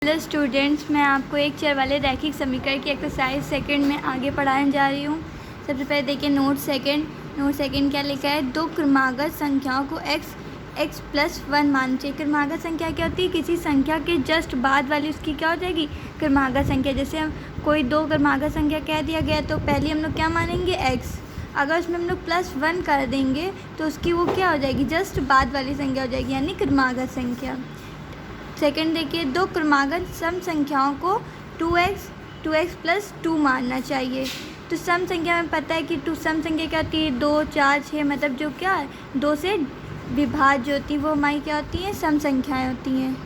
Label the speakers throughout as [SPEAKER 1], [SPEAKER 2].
[SPEAKER 1] Hello students, मैं आपको एक चर वाले रैखिक समीकरण की एक्सरसाइज सेकंड में आगे पढ़ाने जा रही हूँ। सबसे पहले देखिए नोट सेकंड क्या लिखा है। दो क्रमागत संख्याओं को x प्लस 1 मान चाहिए। क्रमागत संख्या क्या होती है? किसी संख्या के जस्ट बाद वाली उसकी क्या हो जाएगी? क्रमागत संख्या। जैसे हम कोई दो क्रमागत संख्या कह दिया गया तो पहले हम लोग क्या मानेंगे? x। अगर उसमें हम लोग प्लस 1 कर देंगे तो उसकी वो क्या हो जाएगी? जस्ट बाद वाली संख्या हो जाएगी, यानी क्रमागत संख्या। सेकंड देखिए, दो क्रमागत सम संख्याओं को 2x प्लस 2 मानना चाहिए। तो सम संख्या में पता है कि सम संख्या क्या होती है? 2, 4, 6, मतलब जो क्या है 2 से विभाज्य होती है वो हमारी क्या होती हैं? सम संख्याएं होती हैं।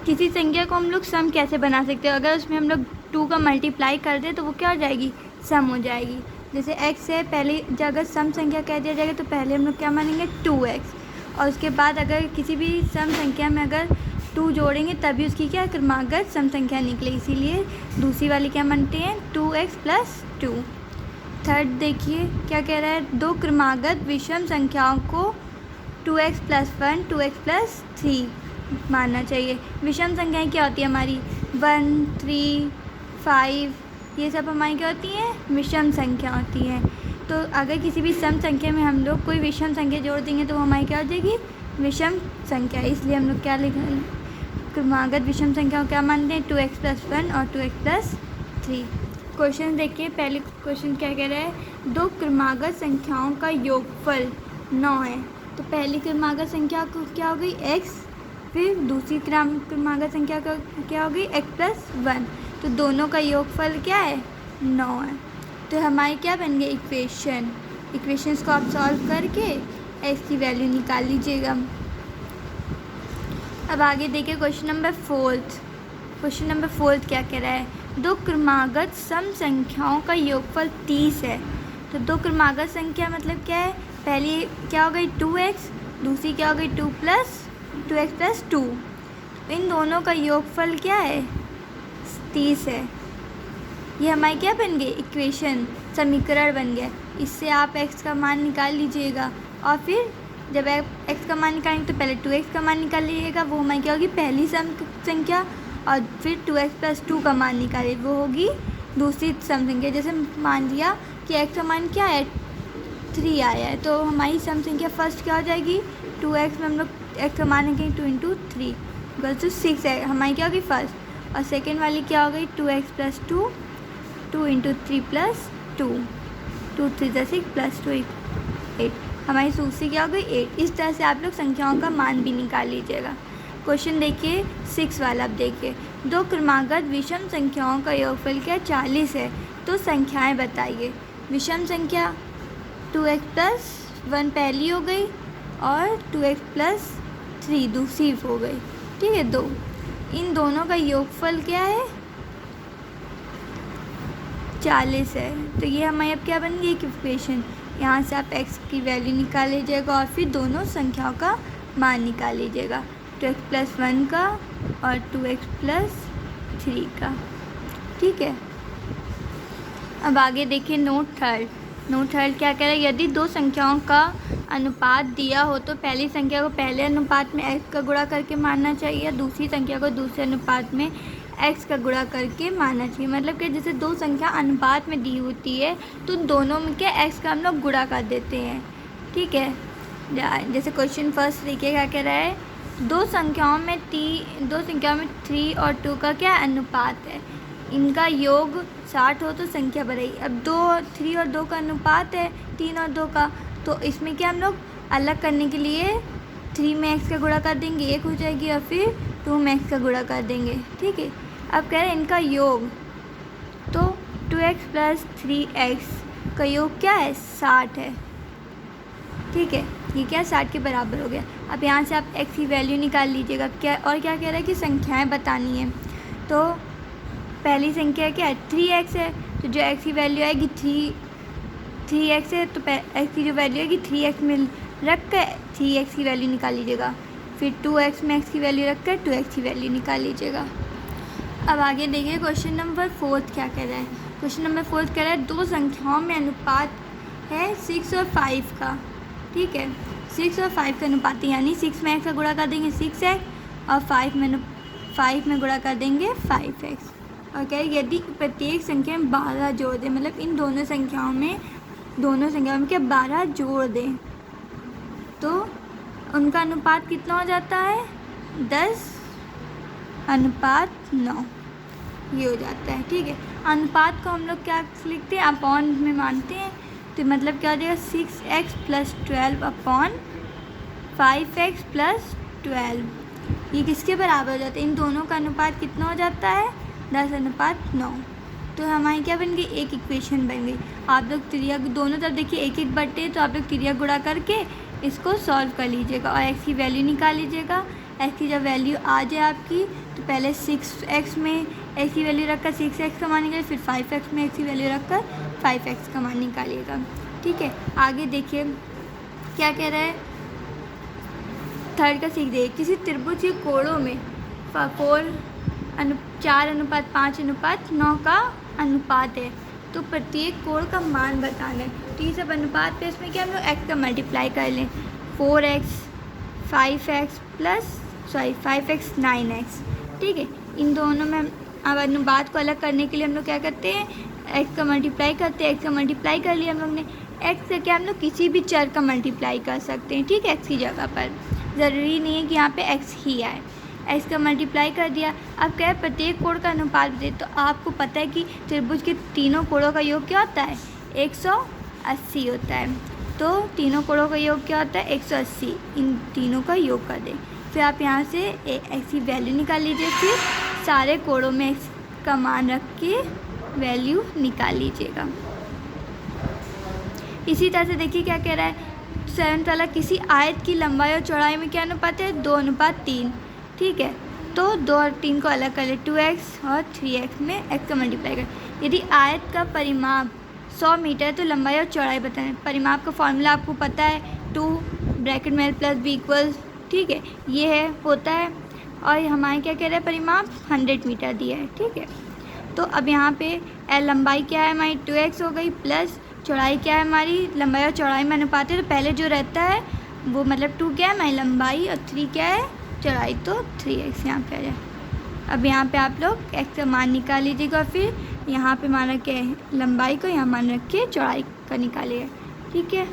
[SPEAKER 1] किसी संख्या को हम लोग सम कैसे बना सकते हैं? अगर उसमें हम लोग 2 का मल्टीप्लाई कर दें तो वो क्या हो जाएगी? सम हो जाएगी। जैसे x है, पहले अगर सम संख्या कह दिया जाएगा तो पहले हम लोग क्या मानेंगे? 2x। और उसके बाद अगर किसी भी सम संख्या में अगर 2 जोड़ेंगे तभी उसकी क्या क्रमागत सम संख्या निकले, इसीलिए दूसरी वाली क्या मानते हैं? 2x plus 2। थर्ड देखिए क्या कह रहा है। दो क्रमागत विषम संख्याओं को 2x प्लस 1, 2x प्लस 3 मानना चाहिए। विषम संख्याएं क्या होती है हमारी? 1, 3, 5, ये सब हमारी क्या होती हैं? विषम संख्या होती हैं। तो अगर किसी भी सम संख्या में हम लोग कोई विषम संख्या जोड़ देंगे तो वो हमारी क्या हो जाएगी? विषम संख्या। इसलिए हम लोग क्या लिखें? क्रमागत विषम संख्या को क्या मानते हैं? 2x प्लस 1 और 2x प्लस 3। क्वेश्चन देखिए, पहले क्वेश्चन क्या कह रहा है। दो क्रमागत संख्याओं का योगफल 9 है। तो पहली क्रमागत संख्या को क्या हो गई? x। फिर दूसरी क्रमागत संख्या का क्या हो गई? x plus 1। तो दोनों का योगफल क्या है? 9 है। तो हमारी क्या बन गई? इक्वेशंस को आप सॉल्व करके x की वैल्यू निकाल लीजिएगा। अब आगे देखिए क्वेश्चन नंबर फोर्थ क्या कह रहा है। दो क्रमागत सम संख्याओं का योगफल 30 है। तो दो क्रमागत संख्या मतलब क्या है? पहली क्या हो गई? 2x, दूसरी क्या हो गई? 2x plus 2। इन दोनों का योगफल क्या है? 30 है। ये हमारी क्या बन गई? इक्वेशन, समीकरण बन गया। इससे आप x का मान निकाल लीजिएगा और फिर जब x का मान निकालेंगे तो पहले 2x का मान निकाल लीजिएगा, वो हमारी क्या होगी? पहली सम संख्या। और फिर 2x प्लस 2 का मान निकाले, वो होगी दूसरी सम संख्या। जैसे मान लिया कि x का मान क्या है? 3 आया है, तो हमारी सम संख्या फर्स्ट क्या हो जाएगी? 2x में हम लोग x का मान निकालेंगे 2 इंटू 3 इक्वल टू 6 है, हमारी क्या होगी फर्स्ट। और सेकेंड वाली क्या हो गई? 2x plus 2, 2 into 3 plus 2, 2 3 6 plus 2 8, हमारी दूसरी क्या हो गई? 8। इस तरह से आप लोग संख्याओं का मान भी निकाल लीजिएगा। क्वेश्चन देखिए 6 वाला। अब देखिए, दो क्रमागत विषम संख्याओं का योगफल क्या? 40 है। तो संख्याएं बताइए। विषम संख्या 2x प्लस 1 पहली हो गई और 2x प्लस 3 दूसरी हो गई, ठीक है। दो इन दोनों का योगफल क्या है? 40 है। तो ये हमारी अब क्या बन गई? इक्वेशन। यहाँ से आप x की वैल्यू निकाल लीजिएगा और फिर दोनों संख्याओं का मान निकाल लीजिएगा, 2x प्लस 1 का और 2x प्लस 3 का, ठीक है। अब आगे देखिए नोट थर्ड क्या कह रहा है। यदि दो संख्याओं का अनुपात दिया हो तो पहली संख्या को पहले अनुपात में x का गुणा करके मानना चाहिए या दूसरी संख्या को दूसरे अनुपात में x का गुणा करके मानना चाहिए। मतलब कि जैसे दो संख्या अनुपात में दी होती है तो दोनों में क्या x का हम लोग गुणा कर देते हैं, ठीक है। जैसे क्वेश्चन फर्स्ट देखिए क्या कह रहा है। दो संख्याओं में 3 और 2 का क्या अनुपात है? इनका योग 60 हो तो संख्या बढ़ेगी। अब 3 और 2 का अनुपात है 3 और 2 का, तो इसमें क्या हम लोग अलग करने के लिए 3 में x का गुणा कर देंगे, 1 हो जाएगी, और फिर 2 में x का गुणा कर देंगे, ठीक है। अब कह रहे हैं इनका योग, तो 2x प्लस 3x का योग क्या है? 60 है, ठीक है। ये क्या 60 के बराबर हो गया। अब यहाँ से आप x की वैल्यू निकाल लीजिएगा। क्या क्या कह रहा है कि संख्याएं बतानी है। तो पहली संख्या क्या है? 3x है, तो जो x की वैल्यू आएगी 3x है, तो x की जो वैल्यू आएगी 3x में रख कर 3x की वैल्यू निकाल लीजिएगा। फिर 2x में x की वैल्यू रख कर 2x की वैल्यू निकाल लीजिएगा। अब आगे देखिए क्वेश्चन नंबर 4 क्या कह रहा है। क्वेश्चन नंबर 4 कह रहा है दो संख्याओं में अनुपात है 6 और 5 का, ठीक है। 6 और 5 का अनुपात, यानी 6 में x का गुणा कर देंगे 6x और 5 में 5 में गुणा कर देंगे 5x। और क्या है, यदि प्रत्येक संख्या में 12 जोड़ दें, मतलब इन दोनों संख्याओं में क्या 12 जोड़ दें तो उनका अनुपात कितना हो जाता है 10:9 ये हो जाता है। ठीक है, अनुपात को हम लोग क्या लिखते हैं, अपॉन में मानते हैं, तो मतलब क्या हो जाएगा 6x + 12 अपॉन 5x + 12। ये किसके बराबर हो जाता है, इन दोनों का अनुपात कितना हो जाता है 10:9। तो हमारी क्या बन गई, एक इक्वेशन बन गई। आप लोग त्रिया दोनों तरफ देखिए 1 बटे, तो आप लोग त्रिया गुणा करके इसको सॉल्व कर लीजिएगा और x की वैल्यू निकाल लीजिएगा। x की जब वैल्यू आ जाए आपकी, तो पहले 6x में x की वैल्यू रखकर 6x का मान निकालिए, फिर 5x में x की वैल्यू रखकर 5x का मान निकालिएगा। ठीक है, आगे देखिए क्या कह रहा है, थर्ड का सीख देखिए, किसी त्रिभुज के कोणों में 4:5:9 का अनुपात है, तो प्रत्येक कोण का मान बताना है। तो ये सब अनुपात पे इसमें क्या हम लोग x का मल्टीप्लाई कर लें, 4x 5x 9x। ठीक है, इन दोनों में अब अनुपात को अलग करने के लिए हम लोग क्या करते हैं, x का मल्टीप्लाई करते हैं। x का मल्टीप्लाई कर लिया हम लोग ने, x से क्या हम लोग किसी भी चर का मल्टीप्लाई कर सकते हैं। ठीक है, x की जगह पर ज़रूरी नहीं है कि यहाँ पे x ही आए, x का मल्टीप्लाई कर दिया। अब क्या है, प्रत्येक कोण का अनुपात दे, तो आपको पता है कि त्रिभुज के तीनों कोणों का योग क्या होता है 180 होता है। तो तीनों कोणों का योग क्या होता है 180, इन तीनों का योग कर दें। फिर आप यहाँ से x की वैल्यू निकाल लीजिए, फिर सारे कोणों में x का मान रख के वैल्यू निकाल लीजिएगा। इसी तरह से देखिए क्या कह रहा है, 7 वाला, किसी आयत की लंबाई और चौड़ाई में क्या अनुपात है 2:3। ठीक है, तो 2 और 3 को अलग कर ले, 2x और 3x में x का मल्टीप्लाई कर। यदि आयत का परिमाप 100 मीटर है तो लंबाई और चौड़ाई बताएं। परिमाप का फॉर्मूला आपको पता है, 2 ब्रैकेट में +b=। ठीक है, ये है होता है, और हमारे क्या कह रहे हैं, परिमाप 100 मीटर दिया है। ठीक है, तो अब यहाँ पे लंबाई क्या है हमारी 2x हो गई, प्लस चौड़ाई क्या है हमारी, लंबाई और चौड़ाई में अनुपात है, तो पहले जो रहता है वो मतलब 2 क्या है हमारी लंबाई और 3 क्या है चौड़ाई, तो 3x यहाँ पे आ जाए। अब यहाँ पे आप लोग x का मान निकाल लीजिएगा, और फिर यहाँ पे मान रख के लंबाई को यहाँ मान रख के चौड़ाई का निकालिएगा। ठीक है।